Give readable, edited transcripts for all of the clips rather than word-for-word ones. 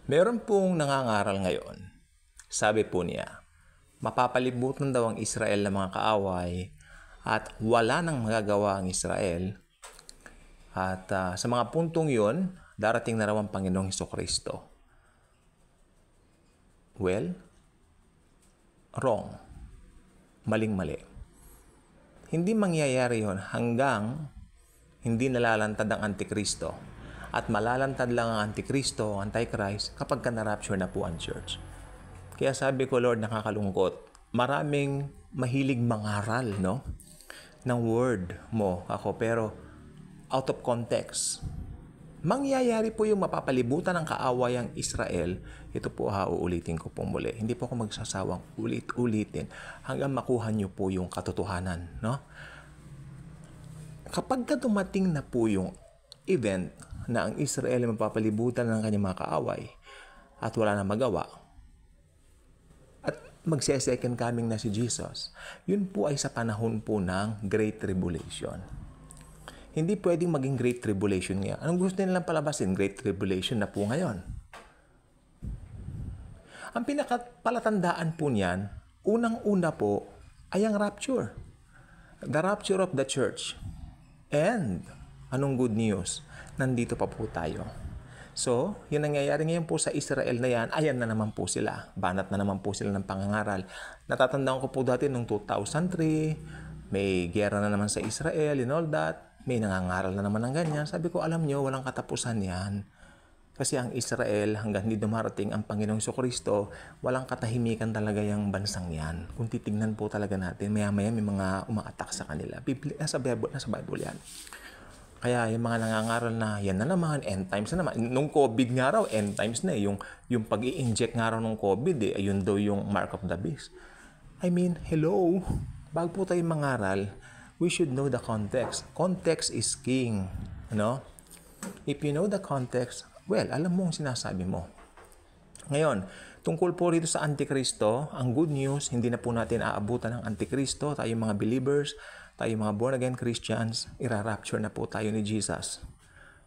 Meron pong nangangaral ngayon. Sabi po niya, mapapalibutan daw ang Israel ng mga kaaway at wala nang magagawa ang Israel. At sa mga puntong yon, darating na raw ang Panginoong Hesukristo. Well, wrong. Maling-mali. Hindi mangyayari yon hanggang hindi nalalantad ang Antikristo. At malalantad lang ang Antikristo, Antichrist, kapag na-rapture na po ang church. Kaya sabi ko, Lord, nakakalungkot. Maraming mahilig mangaral, no? Ng word mo ako, pero out of context. Mangyayari po yung mapapalibutan ng kaawayang Israel. Ito po uulitin ko po muli. Hindi po ako magsasawang ulit-ulitin hanggang makuha niyo po yung katotohanan, no? Kapag dumating na po yung event na ang Israel ay mapapalibutan ng kanyang mga kaaway at wala na magawa at magse-second coming na si Jesus, yun po ay sa panahon po ng Great Tribulation. Hindi pwedeng maging Great Tribulation ngayon. Anong gusto nilang palabasin? Great Tribulation na po ngayon. Ang pinakapalatandaan po niyan, unang-una po ay ang rapture. The rapture of the church. And anong good news? Nandito pa po tayo. So, yung nangyayari ngayon po sa Israel na yan, ayan na naman po sila. Banat na naman po sila ng pangangaral. Natatandaan ko po dati noong 2003, may gera na naman sa Israel and all that. May nangangaral na naman ng ganyan. Sabi ko, alam nyo, walang katapusan yan. Kasi ang Israel, hanggang hindi dumarating ang Panginoong Hesukristo, walang katahimikan talaga yung bansang yan. Kung titignan po talaga natin, maya-maya may mga umaatak sa kanila. Nasa Bible yan. Kaya yung mga nangangaral na yan na naman, end times na naman. Nung COVID nga raw, end times na eh. Yung pag-i-inject nga raw nung COVID eh, ayun daw yung mark of the beast. I mean, hello? Bago po tayo mangaral, we should know the context. Context is king. Ano? If you know the context, well, alam mo ang sinasabi mo. Ngayon, tungkol po rito sa Antikristo, ang good news, hindi na po natin aabutan ng Antikristo. Tayo mga believers, tayo mga born-again Christians, irarapture na po tayo ni Jesus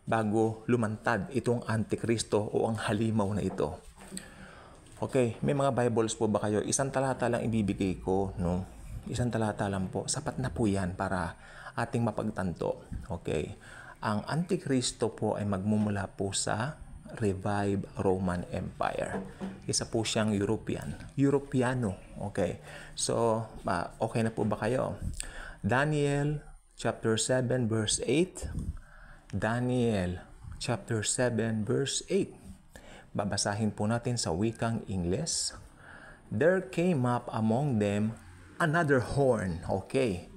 bago lumantad itong Antikristo o ang halimaw na ito. Okay, may mga Bibles po ba kayo? Isang talata lang ibibigay ko, no? Isang talata lang po. Sapat na po yan para ating mapagtanto. Okay. Ang Antikristo po ay magmumula po sa revived Roman Empire. Isa po siyang Europeano. Okay. So, okay na po ba kayo? Daniel chapter 7 verse 8. Daniel chapter 7 verse 8. Babasahin po natin sa wikang Ingles. There came up among them another horn. Okay.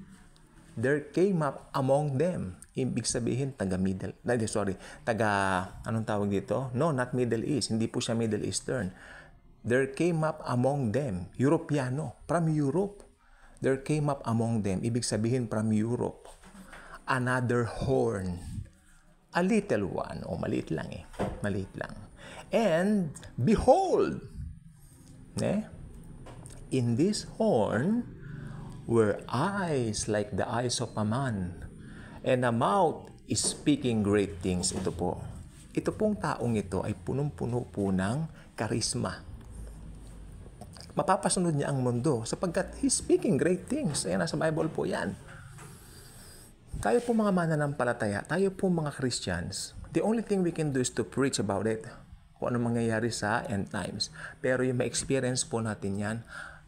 There came up among them. Ibig sabihin, anong tawag dito? No, not Middle East. Hindi po siya Middle Eastern. There came up among them. Europeano. From Europe. There came up among them. Ibig sabihin, from Europe. Another horn. A little one. O, maliit lang eh. Maliit lang. And, behold, in this horn were eyes like the eyes of a man, and a mouth is speaking great things. Ito po. Ito pong taong ito ay punong-puno po ng karisma. Mapapasunod niya ang mundo sapagkat he's speaking great things. Ayan, nasa Bible po yan. Tayo po mga mananampalataya, tayo po mga Christians, the only thing we can do is to preach about it. Kung ano mangyayari sa end times. Pero yung ma-experience po natin yan,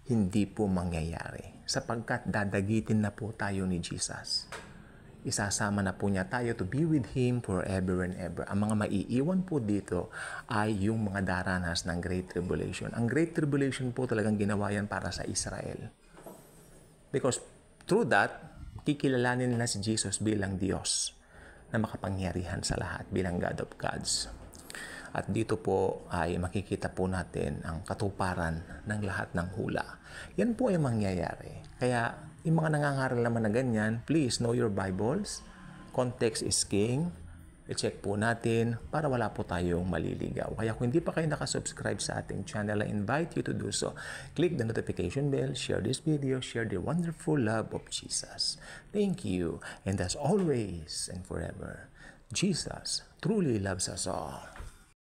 hindi po mangyayari. Sapagkat dadagitin na po tayo ni Jesus. Isasama na po niya tayo to be with Him forever and ever. Ang mga maiiwan po dito ay yung mga daranas ng Great Tribulation. Ang Great Tribulation po talagang ginawa yan para sa Israel. Because through that, kikilalanin nila si Jesus bilang Diyos na makapangyarihan sa lahat, bilang God of gods. At dito po ay makikita po natin ang katuparan ng lahat ng hula. Yan po ay mangyayari. Kaya yung mga nangangaral naman na ganyan, please know your Bibles. Context is king. I-check po natin para wala po tayong maliligaw. Kaya kung hindi pa kayo nakasubscribe sa ating channel, I invite you to do so. Click the notification bell, share this video, share the wonderful love of Jesus. Thank you. And as always and forever, Jesus truly loves us all.